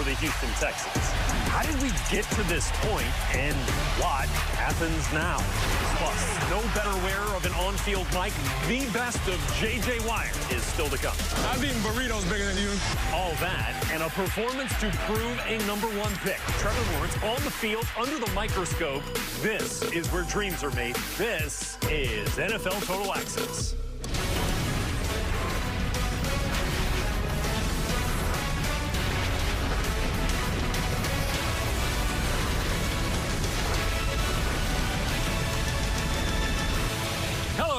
for the Houston Texans. How did we get to this point, and what happens now? Plus, no better wearer of an on-field mic. The best of J.J. Watt is still to come. I've eaten burritos bigger than you. All that and a performance to prove a #1 pick. Trevor Lawrence on the field under the microscope. This is where dreams are made. This is NFL Total Access.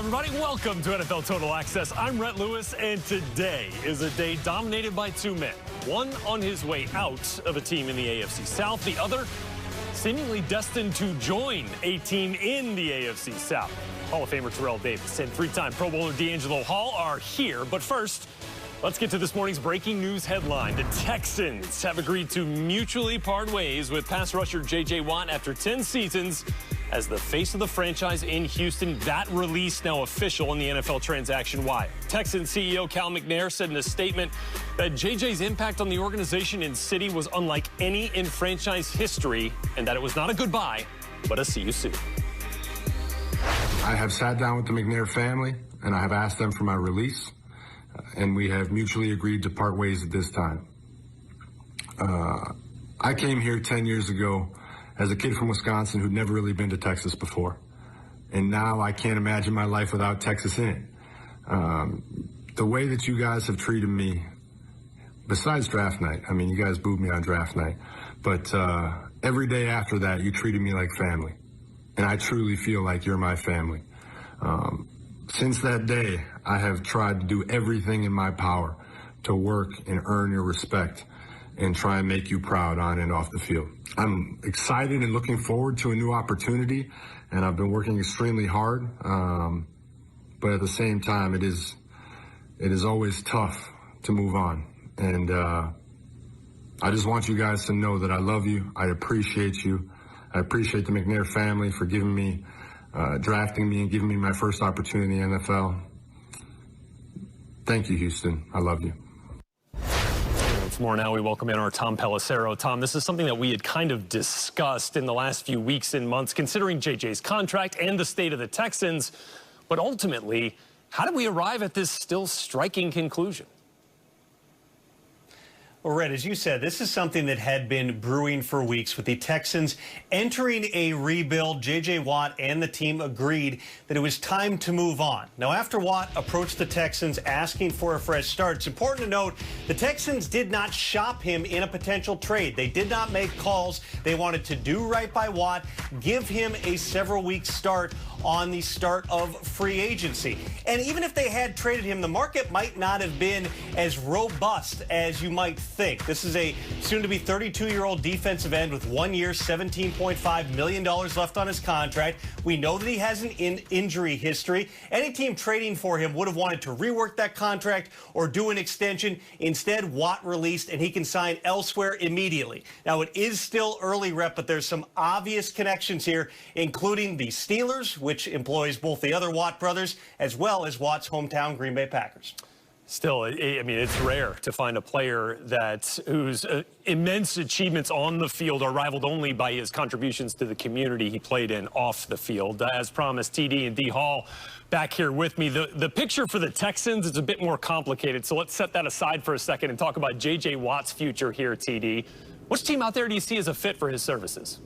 Everybody, welcome to NFL Total Access. I'm Rhett Lewis, and today is a day dominated by two men. One on his way out of a team in the AFC South, the other seemingly destined to join a team in the AFC South. Hall of Famer Terrell Davis and three-time Pro Bowler D'Angelo Hall are here. But first, let's get to this morning's breaking news headline. The Texans have agreed to mutually part ways with pass rusher J.J. Watt after 10 seasons as the face of the franchise in Houston. That release now official on the NFL transaction wire. Texans CEO Cal McNair said in a statement that JJ's impact on the organization and city was unlike any in franchise history, and that it was not a goodbye, but a see you soon. I have sat down with the McNair family, and I have asked them for my release, and we have mutually agreed to part ways at this time. I came here 10 years ago as a kid from Wisconsin who'd never really been to Texas before. And now I can't imagine my life without Texas in it. The way that you guys have treated me, besides draft night, I mean, you guys booed me on draft night, but every day after that, you treated me like family. And I truly feel like you're my family. Since that day, I have tried to do everything in my power to work and earn your respect and try and make you proud on and off the field. I'm excited and looking forward to a new opportunity, and I've been working extremely hard. But at the same time, it is always tough to move on. And I just want you guys to know that I love you. I appreciate you. I appreciate the McNair family for giving me, drafting me and giving me my first opportunity in the NFL. Thank you, Houston. I love you. More now, we welcome in our Tom Pelissero. Tom, this is something that we had kind of discussed in the last few weeks and months, considering JJ's contract and the state of the Texans. But ultimately, how did we arrive at this still striking conclusion? Well, Red, as you said, this is something that had been brewing for weeks with the Texans entering a rebuild. J.J. Watt and the team agreed that it was time to move on. Now, after Watt approached the Texans asking for a fresh start, it's important to note the Texans did not shop him in a potential trade. They did not make calls. They wanted to do right by Watt, give him a several-week start on the start of free agency. And even if they had traded him, the market might not have been as robust as you might think. This is a soon-to-be 32-year-old defensive end with 1 year, $17.5 million left on his contract. We know that he has an injury history. Any team trading for him would have wanted to rework that contract or do an extension. Instead, Watt released, and he can sign elsewhere immediately. Now, it is still early, Rep, but there's some obvious connections here, including the Steelers, which employs both the other Watt brothers, as well as Watt's hometown Green Bay Packers. Still, I mean, it's rare to find a player whose immense achievements on the field are rivaled only by his contributions to the community he played in off the field. As promised, TD and D Hall back here with me. The picture for the Texans is a bit more complicated, so let's set that aside for a second and talk about J.J. Watt's future here, TD. Which team out there do you see as a fit for his services?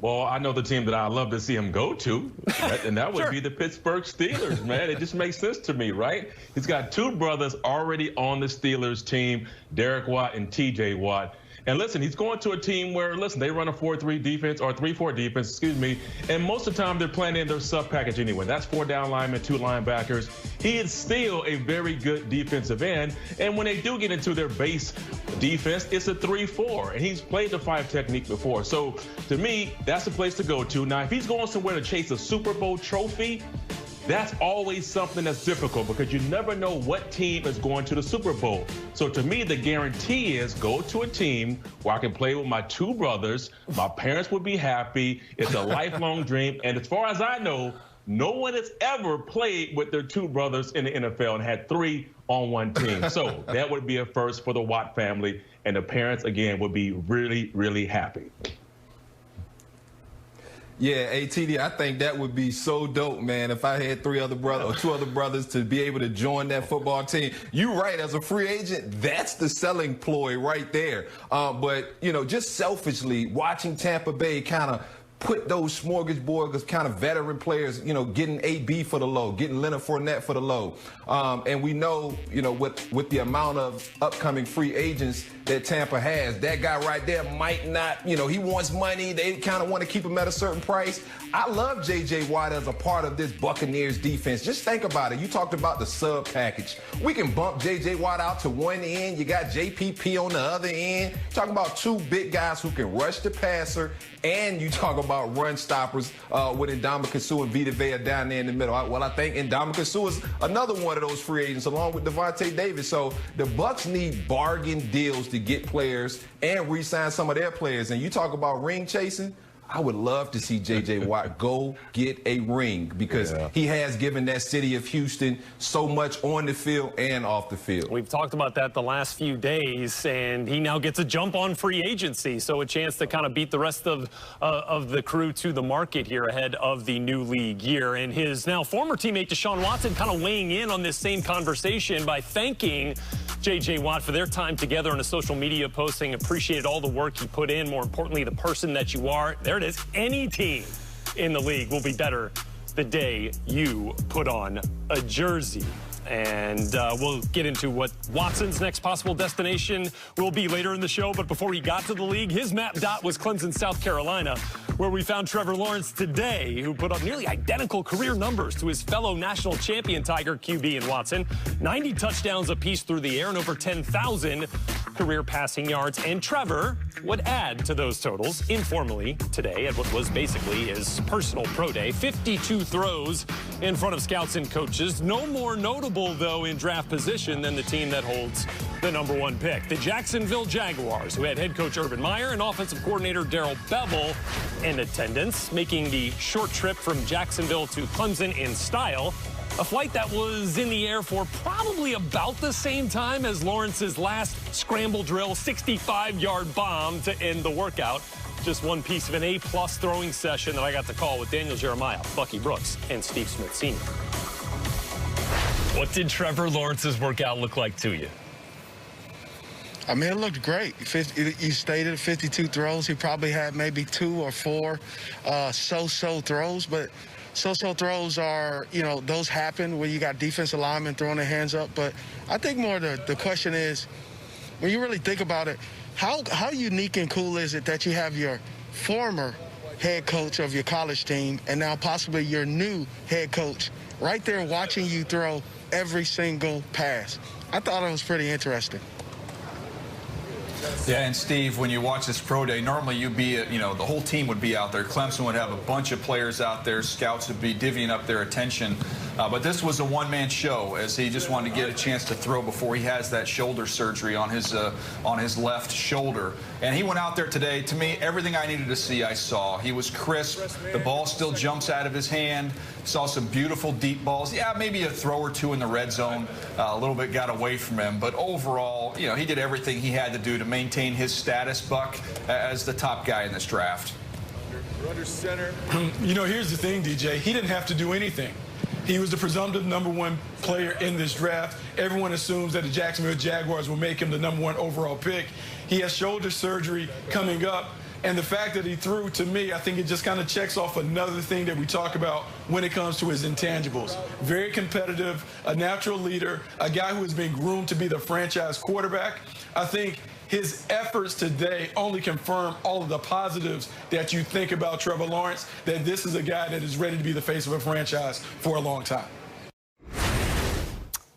Well, I know the team that I'd love to see him go to, right? And that would Sure. be the Pittsburgh Steelers, man. It just makes sense to me, right? He's got two brothers already on the Steelers team, Derek Watt and T.J. Watt. And listen, he's going to a team where, listen, they run a 4-3 defense or 3-4 defense, excuse me. And most of the time they're playing in their sub package anyway. That's 4 down linemen, 2 linebackers. He is still a very good defensive end. And when they do get into their base defense, it's a 3-4. And he's played the 5 technique before. So to me, that's the place to go to. Now, if he's going somewhere to chase a Super Bowl trophy, that's always something that's difficult because you never know what team is going to the Super Bowl. So to me, the guarantee is go to a team where I can play with my 2 brothers. My parents would be happy. It's a lifelong dream. And as far as I know, no one has ever played with their two brothers in the NFL and had 3 on one team. So that would be a first for the Watt family, and the parents, again, would be really, really happy. Yeah, ATD, I think that would be so dope, man, if I had 2 other brothers to be able to join that football team. You're right, as a free agent, that's the selling ploy right there. But, you know, just selfishly, watching Tampa Bay kind of put those smorgasbord of kind of veteran players, you know, getting AB for the low, getting Leonard Fournette for the low. And we know, you know, with the amount of upcoming free agents that Tampa has, that guy right there might not, you know, he wants money. They kind of want to keep him at a certain price. I love J.J. Watt as a part of this Buccaneers defense. Just think about it. You talked about the sub package. We can bump J.J. Watt out to one end. You got JPP on the other end. Talking about 2 big guys who can rush the passer, and you talk about run stoppers with Ndamukong Suh and Vita Vea down there in the middle. Well, I think Ndamukong Suh is another one of those free agents along with Devontae Davis. So the Bucs need bargain deals to get players and re-sign some of their players. And you talk about ring chasing, I would love to see J.J. Watt go get a ring because he has given that city of Houston so much on the field and off the field. We've talked about that the last few days, and he now gets a jump on free agency, so a chance to kind of beat the rest of the crew to the market here ahead of the new league year. And his now former teammate Deshaun Watson kind of weighing in on this same conversation by thanking J.J. Watt for their time together in a social media post, saying appreciated all the work he put in, more importantly, the person that you are. There it is. Any team in the league will be better the day you put on a jersey. And we'll get into what Watson's next possible destination will be later in the show. But before he got to the league, his map dot was Clemson, South Carolina, where we found Trevor Lawrence today, who put up nearly identical career numbers to his fellow national champion Tiger QB in Watson. 90 touchdowns apiece through the air and over 10,000 career passing yards. And Trevor would add to those totals informally today at what was basically his personal pro day. 52 throws in front of scouts and coaches. No more notable, though, in draft position than the team that holds the #1 pick. The Jacksonville Jaguars, who had head coach Urban Meyer and offensive coordinator Darrell Bevell in attendance, making the short trip from Jacksonville to Clemson in style. A flight that was in the air for probably about the same time as Lawrence's last scramble drill 65-yard bomb to end the workout. Just one piece of an A-plus throwing session that I got to call with Daniel Jeremiah, Bucky Brooks, and Steve Smith Sr. What did Trevor Lawrence's workout look like to you? I mean, it looked great. He stated 52 throws. He probably had maybe 2 or 4 so-so throws, but so-so throws are, you know, those happen when you got defensive linemen throwing their hands up. But I think more the question is, when you really think about it, how unique and cool is it that you have your former head coach of your college team and now possibly your new head coach right there watching you throw every single pass? I thought it was pretty interesting. Yeah, and Steve, when you watch this pro day, normally you'd be, you know, the whole team would be out there. Clemson would have a bunch of players out there. Scouts would be divvying up their attention. But this was a one-man show, as he just wanted to get a chance to throw before he has that shoulder surgery on his left shoulder. And he went out there today. To me, everything I needed to see, I saw. He was crisp. The ball still jumps out of his hand. Saw some beautiful deep balls. Yeah, maybe a throw or 2 in the red zone. A little bit got away from him. But overall, you know, he did everything he had to do to maintain his status, Buck, as the top guy in this draft. Under center. You know, here's the thing, DJ. He didn't have to do anything. He was the presumptive #1 player in this draft. Everyone assumes that the Jacksonville Jaguars will make him the #1 overall pick. He has shoulder surgery coming up. And the fact that he threw, to me, I think it just kind of checks off another thing that we talk about when it comes to his intangibles. Very competitive, a natural leader, a guy who has been groomed to be the franchise quarterback. I think his efforts today only confirm all of the positives that you think about Trevor Lawrence, that this is a guy that is ready to be the face of a franchise for a long time.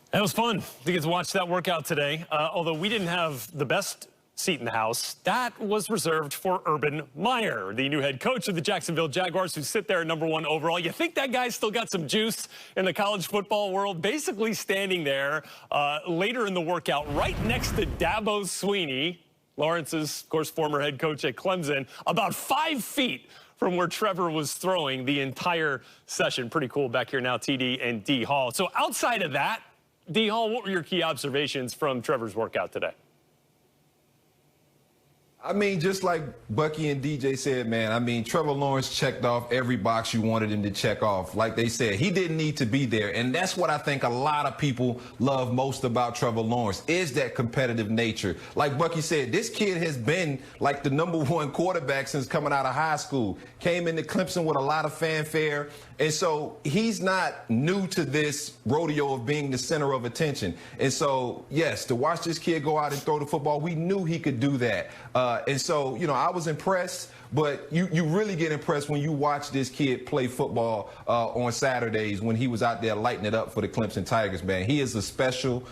That was fun to get to watch that workout today. Although we didn't have the best seat in the house, that was reserved for Urban Meyer, the new head coach of the Jacksonville Jaguars, who sit there at #1 overall. You think that guy's still got some juice in the college football world? Basically standing there later in the workout right next to Dabo Swinney, Lawrence's, of course, former head coach at Clemson, about 5 feet from where Trevor was throwing the entire session. Pretty cool back here now, TD and D Hall. So outside of that, D Hall, what were your key observations from Trevor's workout today? I mean, just like Bucky and DJ said, man, I mean, Trevor Lawrence checked off every box you wanted him to check off. Like they said, he didn't need to be there. And that's what I think a lot of people love most about Trevor Lawrence is that competitive nature. Like Bucky said, this kid has been like the #1 quarterback since coming out of high school. Came into Clemson with a lot of fanfare. And so he's not new to this rodeo of being the center of attention. And so, yes, to watch this kid go out and throw the football, we knew he could do that. And so, you know, I was impressed, but you really get impressed when you watch this kid play football on Saturdays when he was out there lighting it up for the Clemson Tigers, man. He is a special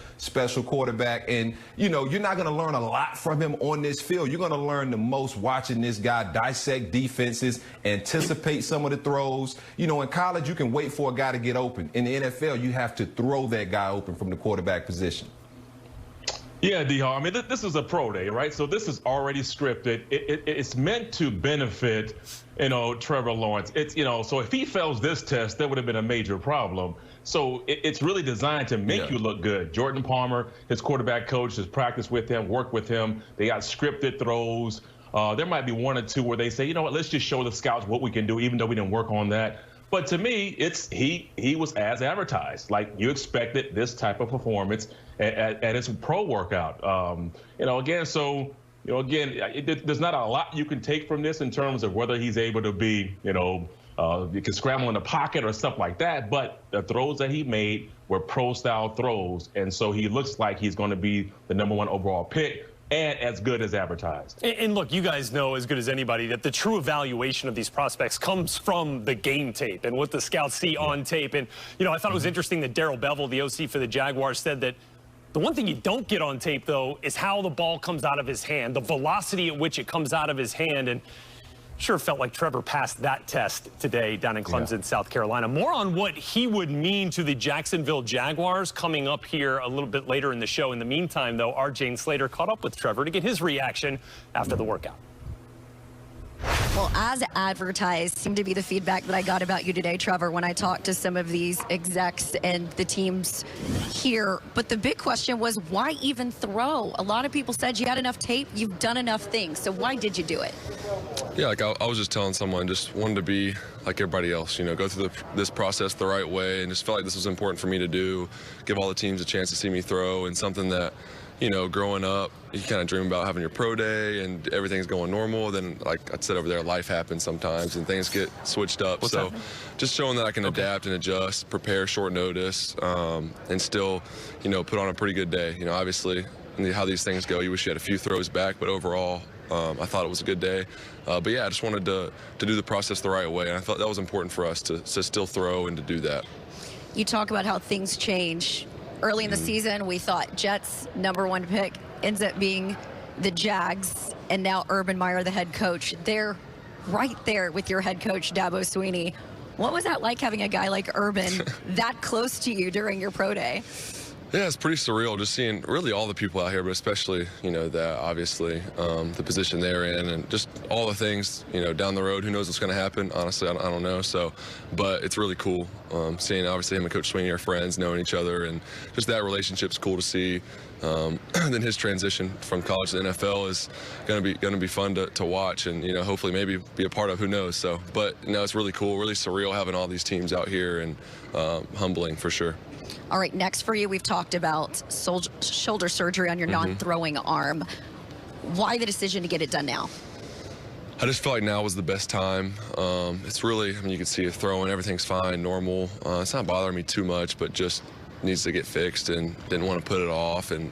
quarterback. And, you know, you're not going to learn a lot from him on this field. You're going to learn the most watching this guy dissect defenses, anticipate some of the throws. You know, in college, you can wait for a guy to get open. In the NFL, you have to throw that guy open from the quarterback position. Yeah, D-Hall. I mean, this is a pro day, right? So this is already scripted. It's meant to benefit, you know, Trevor Lawrence. It's, you know, so if he fails this test, that would have been a major problem. So it's really designed to make you look good. Jordan Palmer, his quarterback coach, has practiced with him, worked with him. They got scripted throws. There might be one or two where they say, you know what, let's just show the scouts what we can do, even though we didn't work on that. But to me, he was as advertised. Like, you expected this type of performance at his pro workout. You know, again, so, you know, again, there's not a lot you can take from this in terms of whether he's able to be, you know, you can scramble in the pocket or stuff like that. But the throws that he made were pro-style throws. And so he looks like he's going to be the #1 overall pick. And as good as advertised. And look, you guys know as good as anybody that the true evaluation of these prospects comes from the game tape and what the scouts see on tape. And, you know, I thought it was interesting that Darrell Bevell, the OC for the Jaguars, said that the one thing you don't get on tape, though, is how the ball comes out of his hand, the velocity at which it comes out of his hand. And sure felt like Trevor passed that test today down in Clemson, South Carolina. More on what he would mean to the Jacksonville Jaguars coming up here a little bit later in the show. In the meantime, though, our Jane Slater caught up with Trevor to get his reaction after the workout. Well, as advertised, seemed to be the feedback that I got about you today, Trevor, when I talked to some of these execs and the teams here. But the big question was, why even throw? A lot of people said you had enough tape, you've done enough things. So why did you do it? Yeah, like I was just telling someone, just wanted to be like everybody else, you know, go through this process the right way, and just felt like this was important for me to do, give all the teams a chance to see me throw, and something that, you know, growing up, you kind of dream about having your pro day and everything's going normal. Then, like I said over there, life happens sometimes and things get switched up. So just showing that I can adapt and adjust, prepare short notice, and still, you know, put on a pretty good day. You know, obviously, how these things go, you wish you had a few throws back, but overall, I thought it was a good day. But yeah, I just wanted to do the process the right way, and I thought that was important for us to still throw and to do that. You talk about how things change. Early in the season, we thought Jets #1 pick ends up being the Jags, and now Urban Meyer, the head coach. They're right there with your head coach, Dabo Swinney. What was that like having a guy like Urban that close to you during your pro day? Yeah, it's pretty surreal just seeing really all the people out here, but especially, you know, that obviously the position they're in and just all the things, you know, down the road. Who knows what's going to happen? Honestly, I don't know. So, but it's really cool seeing obviously him and Coach Swinney are friends, knowing each other, and just that relationship's cool to see. Then his transition from college to the NFL is going to be fun to watch, and you know, hopefully maybe be a part of. Who knows? So, but no, it's really cool, really surreal having all these teams out here, and humbling for sure. All right, next for you, we've talked about shoulder surgery on your non-throwing arm. Why the decision to get it done now? I just felt like now was the best time. It's really, I mean, you can see it throwing, everything's fine, normal. It's not bothering me too much, but just needs to get fixed, and didn't want to put it off and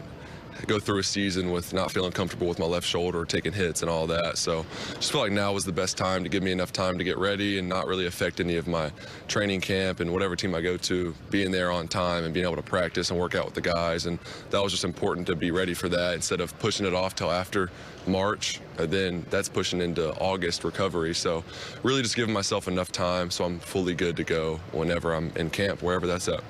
go through a season with not feeling comfortable with my left shoulder, taking hits and all that. So just felt like now was the best time to give me enough time to get ready and not really affect any of my training camp and whatever team I go to, being there on time and being able to practice and work out with the guys. And that was just important to be ready for that instead of pushing it off till after March. Then that's pushing into August recovery. So really just giving myself enough time so I'm fully good to go whenever I'm in camp, wherever that's at.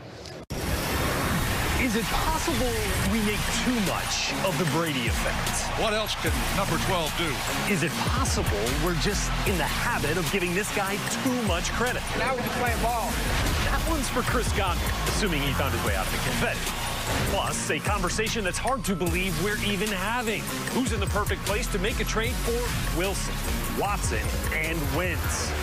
Is it possible we make too much of the Brady effect? What else can number 12 do? Is it possible we're just in the habit of giving this guy too much credit? Now we're playing ball. That one's for Chris Godwin, assuming he found his way out of the confetti. Plus, a conversation that's hard to believe we're even having. Who's in the perfect place to make a trade for Wilson, Watson, and Wentz?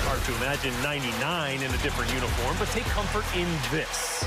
Hard to imagine 99 in a different uniform, but take comfort in this.